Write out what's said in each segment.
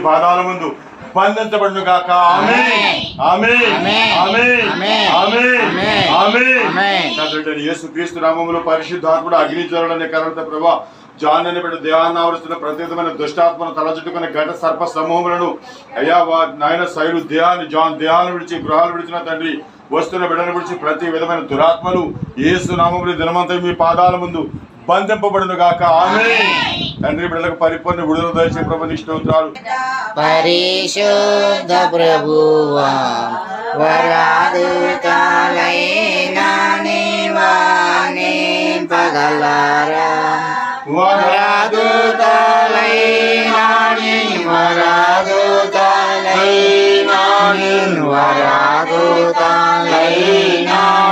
పాదాల ముందు బంధించబడును గాక. ఆమేన్ ఆమేన్ ఆమేన్ ఆమేన్ ఆమేన్. యేసుక్రీస్తు నామములో పరిశుద్ధాత్ముడు అగ్ని జ్వరులనే కరుణతో ప్రభా జాన్ని బిడ్డ దేహాన్ని ఆవరిస్తున్న ప్రత్యేకమైన దుష్టాత్మను తలచుట్టుకునే ఘట సర్ప సమూహములను అయ్యా నాయన శైలు దేహాన్ని విడిచి గృహాలు విడిచిన తండ్రి వస్తున్న బిడ్డను విడిచి ప్రతి విధమైన దురాత్మలు యేసు నామములో దినమంతా మీ పాదాల ముందు బంధింపబడును గాక. ఆమేన్. తండ్రి బిడ్డలకు పరిపూర్ణ విడుదల దయచే ప్రభు స్తోత్రాలు. పరిశుద్ధ ప్రభువా వరాదుతాలైన నీవాని పగలారా వరాదుతాలైన వరాదుతాలైన వరాదుతాలైన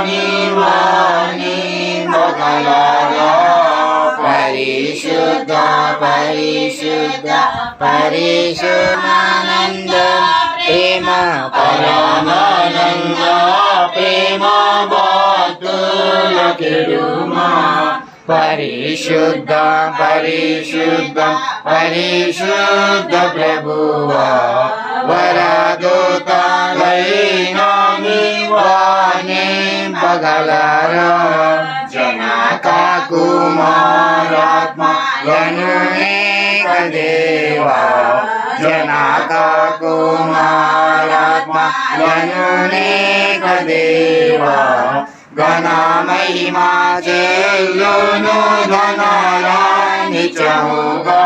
నీవాని పగలారా. పరిశుద్ధ పరిశుద్ధ పరిశుద్ధానంద ప్రేమ పరమానంద ప్రేమ భక్తులకెరుమా. పరిశుద్ధ పరిశుద్ధ పరిశుద్ధ ప్రభువా వరదూతలైన నీవాని పగలారా. జనక కుమారాత్మ గణేక దేవా జనక కుమారాత్మ గణేక దేవా. ఘన మహిమా చెల్లును ధనరాని చౌగా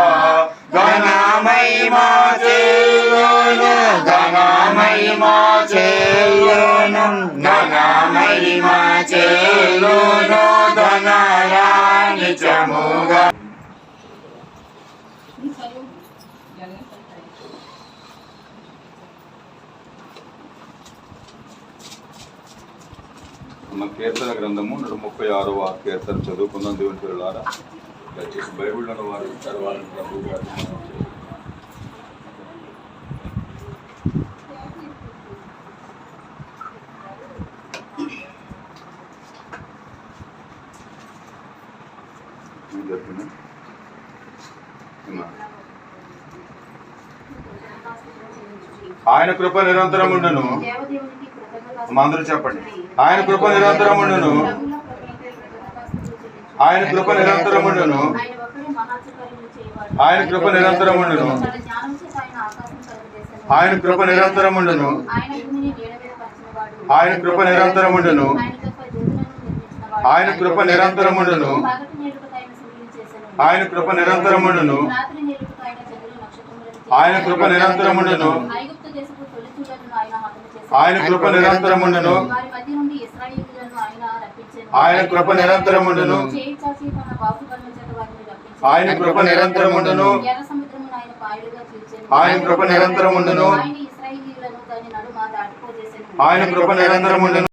ఘన మహిమా చెల్లును ఘన మహిమా చెల్లును ఘన మహిమా చెల్లును ధనరాని చముగా. మన కీర్తన గ్రంథము 136వ కీర్తన చదువుకుందాం. దేవుని పిల్లలారా దయచేసి బైబిల్లో వారు చదవాలని ప్రభు గారు ఆయన కృప నిరంతరం ఉండును. అందరూ చెప్పండి. ఆయన కృప నిరంతరం ఉండును. ఆయన కృప నిరంతరం ఉండును. ఆయన కృప నిరంతరం ఉండును. ఆయన కృప నిరంతరం ఉండును. ఆయన కృప నిరంతరం ఉండును. ఆయన కృప నిరంతరం ఉండును. ఆయన కృప నిరంతరం ఉండును. ఆయన కృప నిరంతరం ఉండును. ఆయన కృప నిరంతరం ఉండును. ఆయన కృప నిరంతరం ఉండును. ఆయన కృప నిరంతరం ఉండును. ఆయన కృప నిరంతరం ఉండును. ఆయన కృప నిరంతరం ఉండును.